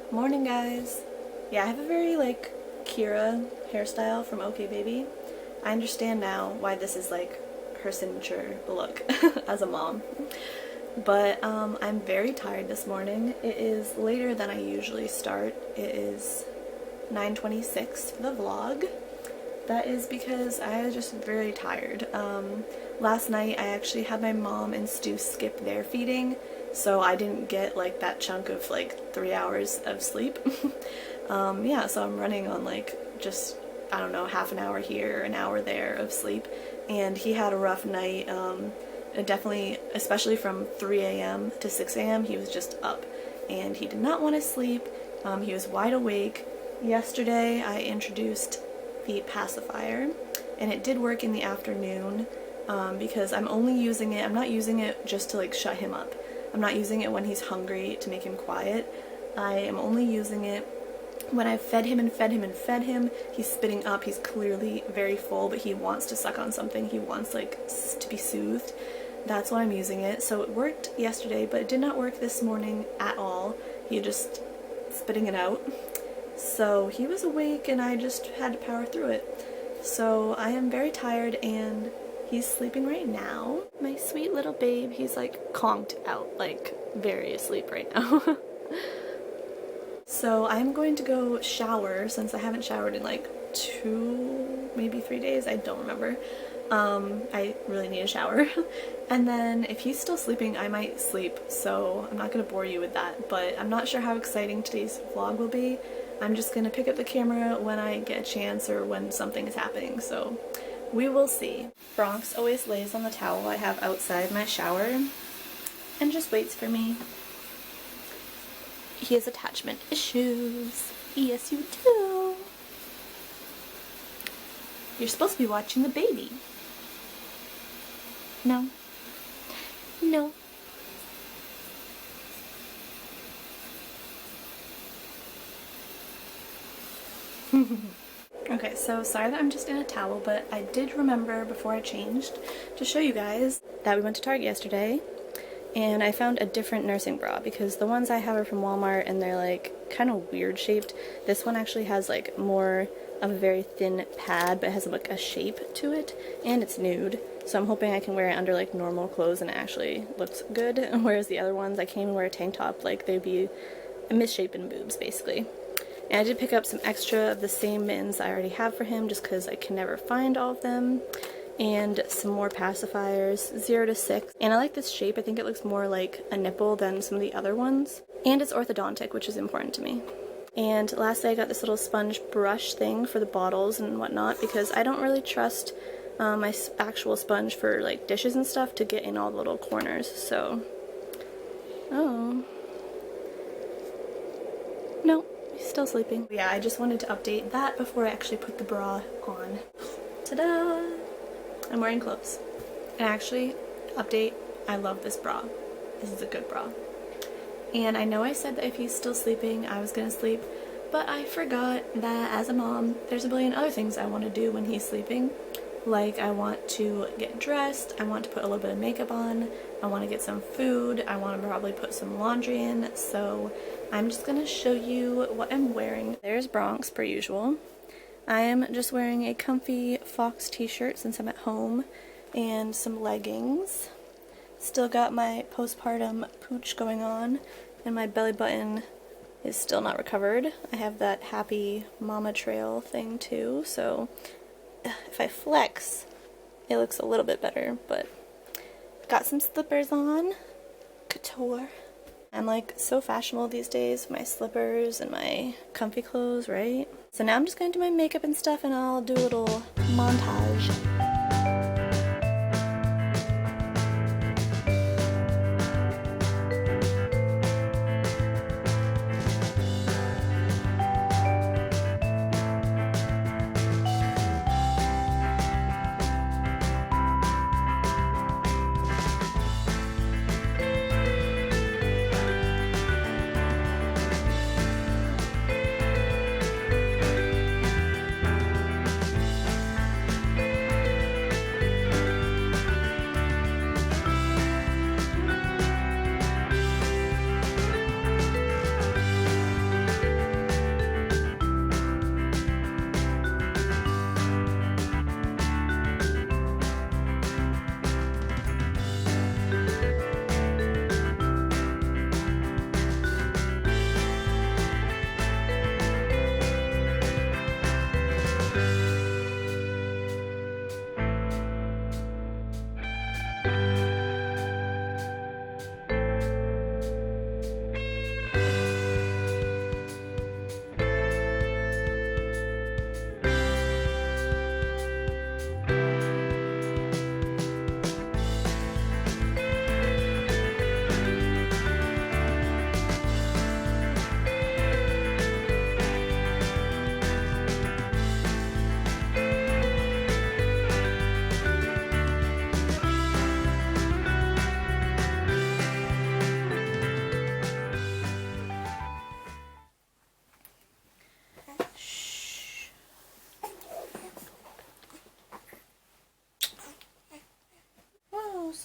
Morning, guys. Yeah, I have a very Kira hairstyle from OK Baby. I understand now why this is her signature look as a mom. But I'm very tired this morning. It is later than I usually start. It is 9:26 for the vlog. That is because I was just very tired. Last night I actually had my mom and Stu skip their feeding, so I didn't get that chunk of 3 hours of sleep. Yeah, so I'm running on just, I don't know, half an hour here, an hour there of sleep, and he had a rough night. Definitely, especially from 3 a.m. to 6 a.m. he was just up, and he did not want to sleep. He was wide awake. Yesterday I introduced the pacifier, and it did work in the afternoon, because I'm only using it, I'm not using it just to shut him up. I'm not using it when he's hungry to make him quiet. I am only using it when I've fed him and fed him and fed him. He's spitting up, he's clearly very full, but he wants to suck on something, he wants to be soothed. That's why I'm using it. So it worked yesterday, but it did not work this morning at all. He just spitting it out. So he was awake and I just had to power through it. So I am very tired and he's sleeping right now. My sweet little babe, he's conked out, very asleep right now. So I'm going to go shower since I haven't showered in 2, maybe 3 days, I don't remember. I really need a shower. And then if he's still sleeping, I might sleep, so I'm not going to bore you with that, but I'm not sure how exciting today's vlog will be. I'm just going to pick up the camera when I get a chance or when something is happening, so we will see. Bronx always lays on the towel I have outside my shower and just waits for me. He has attachment issues. Yes, you do. You're supposed to be watching the baby. No. No. Okay, so sorry that I'm just in a towel, but I did remember before I changed to show you guys that we went to Target yesterday and I found a different nursing bra because the ones I have are from Walmart and they're kind of weird shaped. This one actually has more of a very thin pad, but it has a shape to it, and it's nude, so I'm hoping I can wear it under normal clothes and it actually looks good, whereas the other ones I can't even wear a tank top, they'd be misshapen boobs basically. And I did pick up some extra of the same mittens I already have for him just because I can never find all of them, and some more pacifiers, 0 to 6, and I like this shape. I think it looks more like a nipple than some of the other ones, and it's orthodontic, which is important to me. And lastly, I got this little sponge brush thing for the bottles and whatnot because I don't really trust my actual sponge for dishes and stuff to get in all the little corners, so... Oh. No, he's still sleeping. Yeah, I just wanted to update that before I actually put the bra on. Ta-da! I'm wearing clothes. And actually, update, I love this bra. This is a good bra. And I know I said that if he's still sleeping, I was gonna sleep, but I forgot that as a mom, there's a billion other things I want to do when he's sleeping. I want to get dressed, I want to put a little bit of makeup on, I want to get some food, I want to probably put some laundry in, so I'm just gonna show you what I'm wearing. There's Bronx, per usual. I am just wearing a comfy Fox t-shirt since I'm at home, and some leggings. Still got my postpartum pooch going on, and my belly button is still not recovered. I have that happy mama trail thing too, so if I flex, it looks a little bit better, but got some slippers on. Couture. I'm so fashionable these days, my slippers and my comfy clothes, right? So now I'm just gonna do my makeup and stuff, and I'll do a little montage.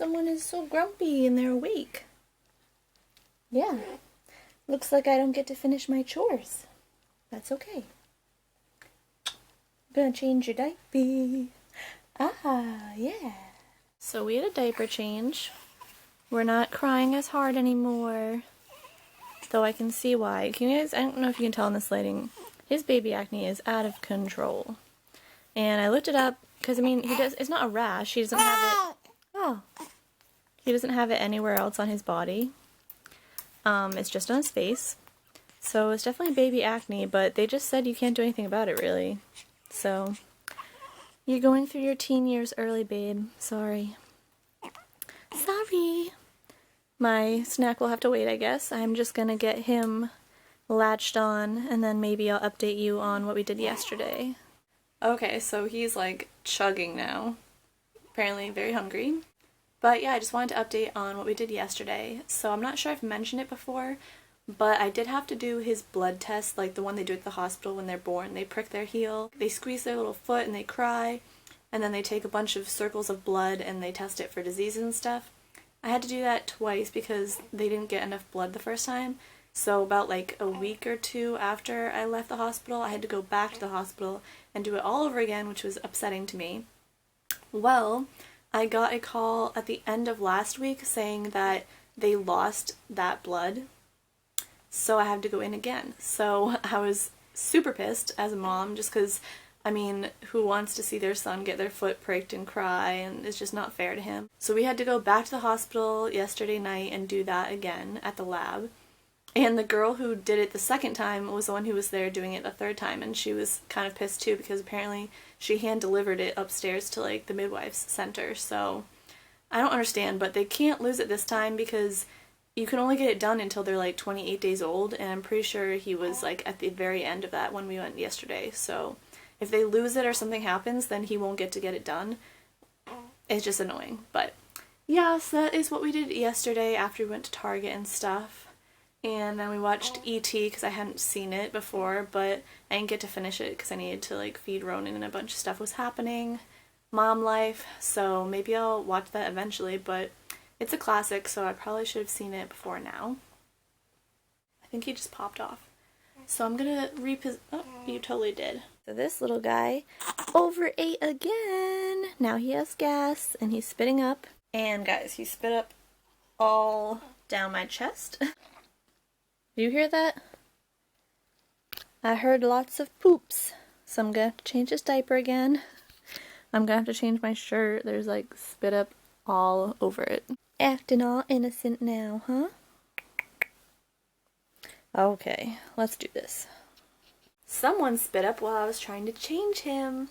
someone is so grumpy and they're awake. Yeah. Looks like I don't get to finish my chores. That's okay. Gonna change your diaper. Ah, yeah. So we had a diaper change. We're not crying as hard anymore. Though I can see why. Can you guys, I don't know if you can tell in this lighting, his baby acne is out of control. And I looked it up, because I mean, it's not a rash, he doesn't have it, he doesn't have it anywhere else on his body. It's just on his face. So it's definitely baby acne, but they just said you can't do anything about it, really. So, you're going through your teen years early, babe. Sorry. Sorry. My snack will have to wait, I guess. I'm just gonna get him latched on, and then maybe I'll update you on what we did yesterday. Okay, so he's like chugging now. Apparently very hungry. But yeah, I just wanted to update on what we did yesterday. So I'm not sure I've mentioned it before, but I did have to do his blood test, like the one they do at the hospital when they're born. They prick their heel, they squeeze their little foot and they cry, and then they take a bunch of circles of blood and they test it for diseases and stuff. I had to do that twice because they didn't get enough blood the first time. So about like a week or two after I left the hospital, I had to go back to the hospital and do it all over again, which was upsetting to me. Well, I got a call at the end of last week saying that they lost that blood, so I had to go in again. So I was super pissed as a mom, just because, I mean, who wants to see their son get their foot pricked and cry, and it's just not fair to him. So we had to go back to the hospital yesterday night and do that again at the lab. And the girl who did it the second time was the one who was there doing it the third time, and she was kind of pissed too because apparently she hand-delivered it upstairs to like the midwife's center. So I don't understand, but they can't lose it this time because you can only get it done until they're like 28 days old, and I'm pretty sure he was like at the very end of that when we went yesterday. So if they lose it or something happens, then he won't get it done. It's just annoying. But yeah, so that is what we did yesterday after we went to Target and stuff. And then we watched E.T. because I hadn't seen it before, but I didn't get to finish it because I needed to like feed Ronan and a bunch of stuff was happening. Mom life, so maybe I'll watch that eventually, but it's a classic, so I probably should have seen it before now. I think he just popped off. So I'm gonna oh, you totally did. So this little guy overate again. Now he has gas and he's spitting up. And guys, he spit up all down my chest. Do you hear that? I heard lots of poops. So I'm gonna have to change his diaper again. I'm gonna have to change my shirt. There's like spit up all over it. Acting all innocent now, huh? Okay, let's do this. Someone spit up while I was trying to change him.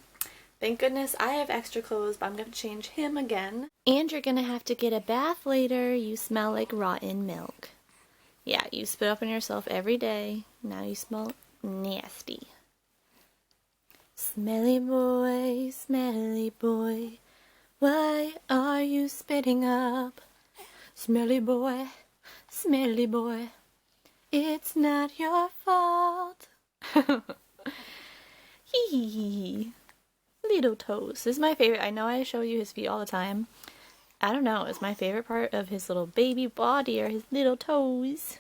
Thank goodness I have extra clothes, but I'm gonna change him again. And you're gonna have to get a bath later. You smell like rotten milk. Yeah, you spit up on yourself every day. Now you smell nasty. Smelly boy, why are you spitting up? Smelly boy, it's not your fault. Hee. Little toes. This is my favorite. I know I show you his feet all the time. I don't know, it's my favorite part of his little baby body are his little toes.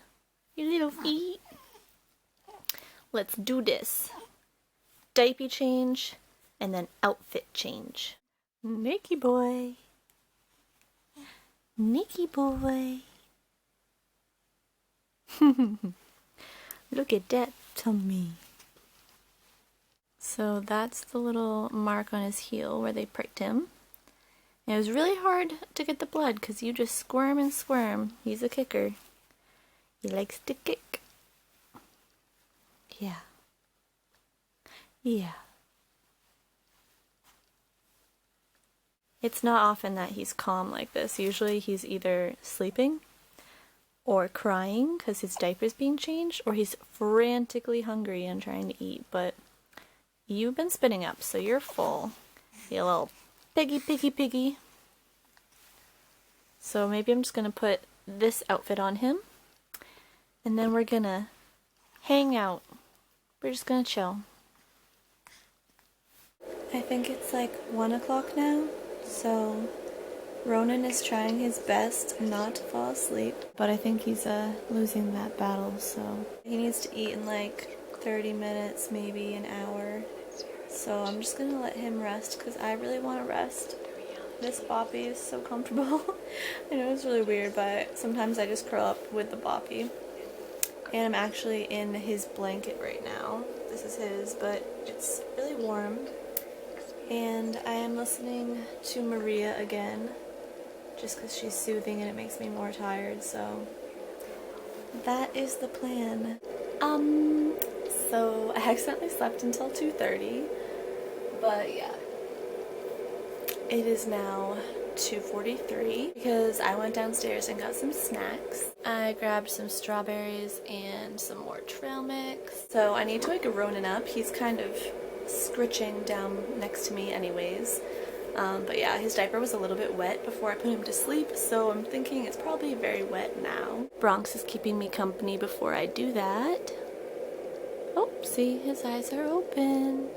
Your little feet. Let's do this. Diaper change and then outfit change. Nicky boy. Nicky boy. Look at that tummy. So that's the little mark on his heel where they pricked him. And it was really hard to get the blood because you just squirm and squirm. He's a kicker. He likes to kick. Yeah. Yeah. It's not often that he's calm like this. Usually he's either sleeping or crying because his diaper's being changed, or he's frantically hungry and trying to eat. But you've been spitting up, so you're full. You little piggy. So maybe I'm just gonna put this outfit on him, and then we're gonna hang out. We're just gonna chill. I think it's like 1 o'clock now, so Ronan is trying his best not to fall asleep, but I think he's losing that battle, so he needs to eat in like 30 minutes, maybe an hour. So I'm just gonna let him rest because I really want to rest. This boppy is so comfortable. I know it's really weird, but sometimes I just curl up with the boppy. And I'm actually in his blanket right now. This is his, but it's really warm. And I am listening to Maria again, just because she's soothing and it makes me more tired, so that is the plan. So I accidentally slept until 2:30, but yeah. It is now 2:43 because I went downstairs and got some snacks. I grabbed some strawberries and some more trail mix. So I need to wake Ronan up. He's kind of scritching down next to me anyways. But yeah, his diaper was a little bit wet before I put him to sleep, so I'm thinking it's probably very wet now. Bronx is keeping me company before I do that. Oh, see, his eyes are open.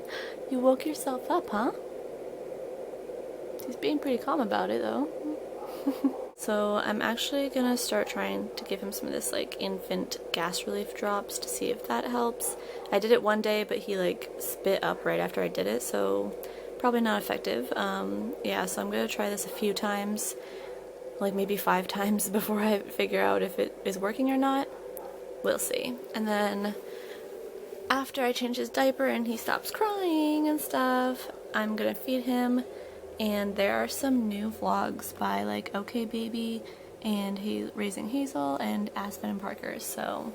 You woke yourself up, huh? He's being pretty calm about it though. So I'm actually gonna start trying to give him some of this like infant gas relief drops to see if that helps. I did it one day, but he like spit up right after I did it, so probably not effective. Yeah, so I'm gonna try this a few times, like maybe 5 times before I figure out if it is working or not. We'll see. And then after I change his diaper and he stops crying and stuff, I'm gonna feed him. And there are some new vlogs by like OK Baby and Raising Hazel and Aspen and Parker, so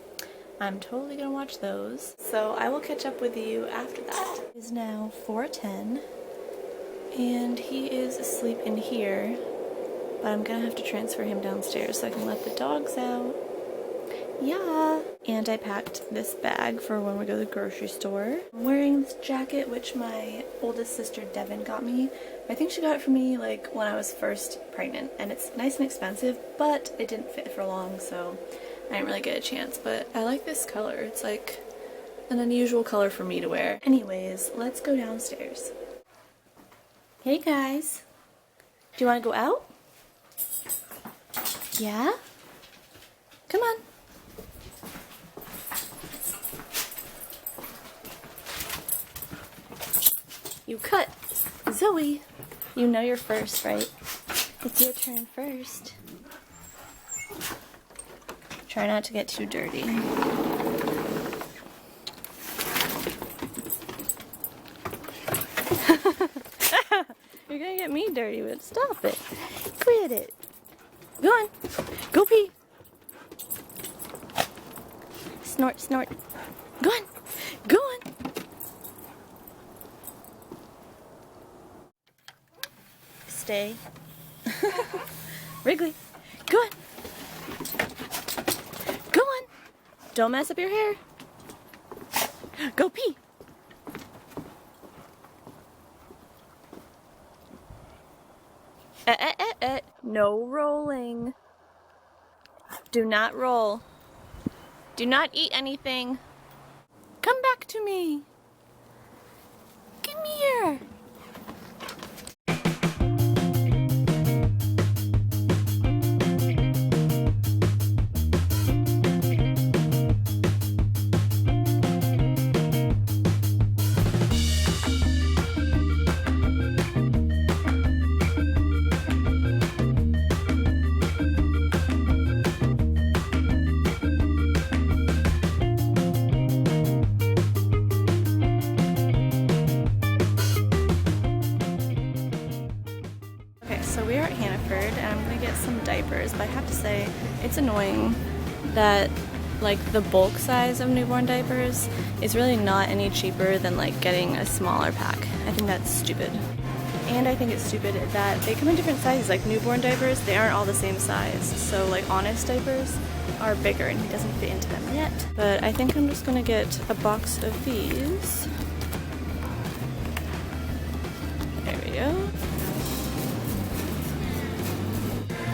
I'm totally gonna watch those. So I will catch up with you after that. It is now 4:10 and he is asleep in here, but I'm gonna have to transfer him downstairs so I can let the dogs out. Yeah! And I packed this bag for when we go to the grocery store. I'm wearing this jacket, which my oldest sister Devin got me. I think she got it for me like when I was first pregnant, and it's nice and expensive, but it didn't fit for long, so I didn't really get a chance. But I like this color. It's like an unusual color for me to wear. Anyways, let's go downstairs. Hey guys! Do you want to go out? Yeah? Come on. You cut. Zoe, you know you're first, right? It's your turn first. Try not to get too dirty. You're gonna get me dirty, but stop it. Quit it. Go on. Go pee. Snort, snort. Go on. Go on. Stay. Wrigley, go on. Go on. Don't mess up your hair. Go pee. No rolling. Do not roll. Do not eat anything. Come back to me. Come here. So we are at Hannaford and I'm gonna get some diapers, but I have to say it's annoying that like the bulk size of newborn diapers is really not any cheaper than like getting a smaller pack. I think that's stupid. And I think it's stupid that they come in different sizes. Like newborn diapers, they aren't all the same size. So like Honest diapers are bigger and he doesn't fit into them yet. But I think I'm just gonna get a box of these. There we go.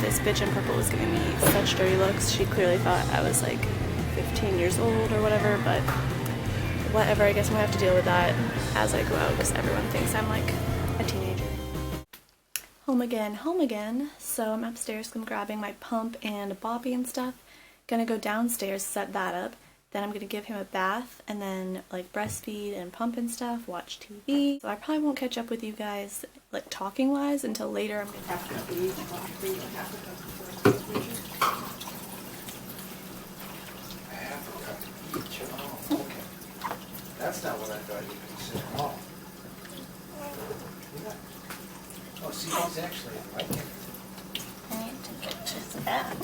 This bitch in purple was giving me such dirty looks. She clearly thought I was like 15 years old or whatever, but whatever, I guess I'm gonna have to deal with that as I go out because everyone thinks I'm like a teenager. Home again, home again. So I'm upstairs, I'm grabbing my pump and a boppy and stuff. Gonna go downstairs, set that up. Then I'm gonna give him a bath and then like breastfeed and pump and stuff, watch TV. So I probably won't catch up with you guys like talking wise until later. I'm gonna have to leave. Oh, okay. That's not what I thought you considered. Oh. Oh, see, he's actually liking it. I need to get his back.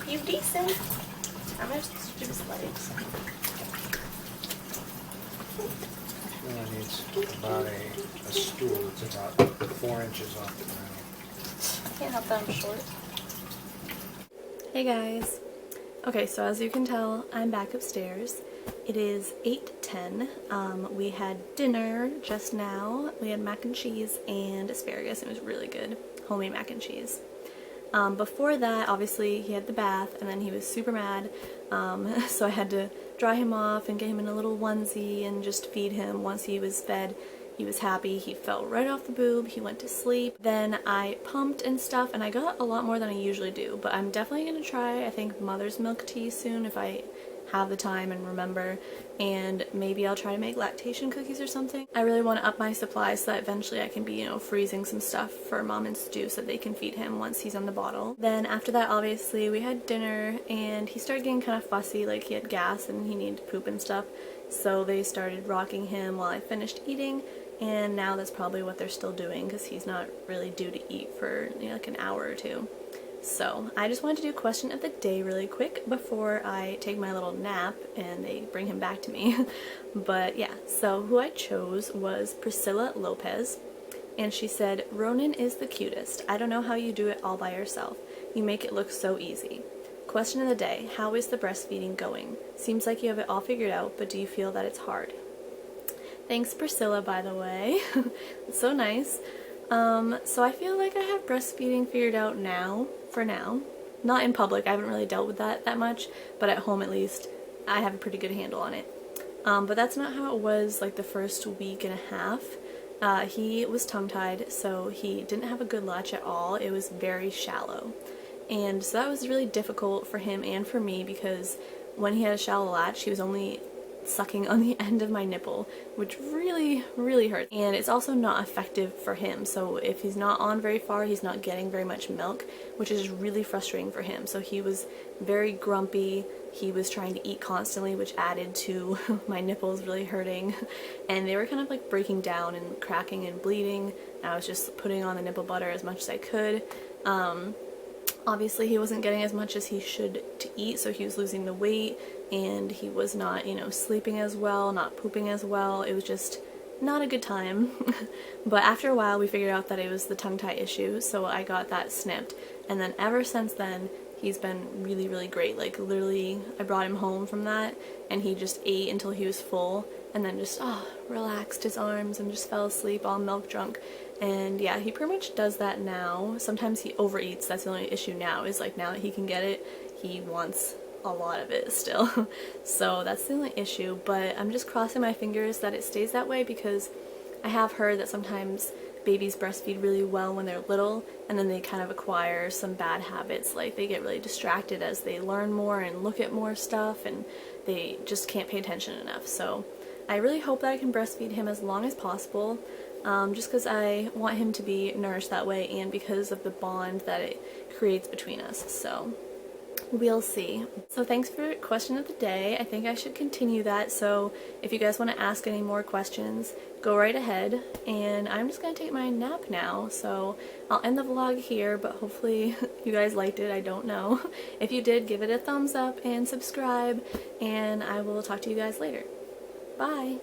You decent. I'm gonna just do his legs. Lynn needs about a stool that's about 4 inches off the ground. Can't help that I'm short. Hey guys. Okay, so as you can tell, I'm back upstairs. It is 8:10. We had dinner just now. We had mac and cheese and asparagus. It was really good. Homemade mac and cheese. Before that, obviously, he had the bath, and then he was super mad, so I had to dry him off and get him in a little onesie and just feed him. Once he was fed, he was happy. He fell right off the boob. He went to sleep. Then I pumped and stuff, and I got a lot more than I usually do, but I'm definitely going to try, I think, mother's milk tea soon if I have the time and remember, and maybe I'll try to make lactation cookies or something. I really want to up my supply so that eventually I can be, freezing some stuff for mom and Stu so they can feed him once he's on the bottle. Then after that, obviously, we had dinner and he started getting kind of fussy, like he had gas and he needed to poop and stuff, so they started rocking him while I finished eating, and now that's probably what they're still doing because he's not really due to eat for like an hour or two. So I just wanted to do question of the day really quick before I take my little nap and they bring him back to me. But yeah, so who I chose was Priscilla Lopez, and she said, "Ronan is the cutest. I don't know how you do it all by yourself. You make it look so easy. Question of the day, how is the breastfeeding going? Seems like you have it all figured out, but do you feel that it's hard?" Thanks, Priscilla, by the way. It's so nice. So I feel like I have breastfeeding figured out now, for now. Not in public, I haven't really dealt with that much, but at home at least, I have a pretty good handle on it. But that's not how it was like the first week and a half. He was tongue-tied, so he didn't have a good latch at all. It was very shallow. And so that was really difficult for him and for me because when he had a shallow latch, he was only sucking on the end of my nipple, which really hurt, and it's also not effective for him. So if he's not on very far, he's not getting very much milk, which is really frustrating for him. So he was very grumpy. He was trying to eat constantly, which added to my nipples really hurting, and they were kind of like breaking down and cracking and bleeding. I was just putting on the nipple butter as much as I could. Obviously he wasn't getting as much as he should to eat, so he was losing the weight, and he was not, sleeping as well, not pooping as well. It was just not a good time. But after a while we figured out that it was the tongue tie issue, so I got that snipped, and then ever since then he's been really great. Like literally I brought him home from that and he just ate until he was full and then just relaxed his arms and just fell asleep all milk drunk. And yeah, he pretty much does that now. Sometimes he overeats. That's the only issue now, is like now that he can get it, he wants a lot of it still. So that's the only issue, but I'm just crossing my fingers that it stays that way, because I have heard that sometimes babies breastfeed really well when they're little and then they kind of acquire some bad habits, like they get really distracted as they learn more and look at more stuff and they just can't pay attention enough. So I really hope that I can breastfeed him as long as possible, just because I want him to be nourished that way and because of the bond that it creates between us. So we'll see. So thanks for question of the day. I think I should continue that, so if you guys want to ask any more questions, go right ahead. And I'm just going to take my nap now, so I'll end the vlog here, but hopefully you guys liked it. I don't know. If you did, give it a thumbs up and subscribe, and I will talk to you guys later. Bye!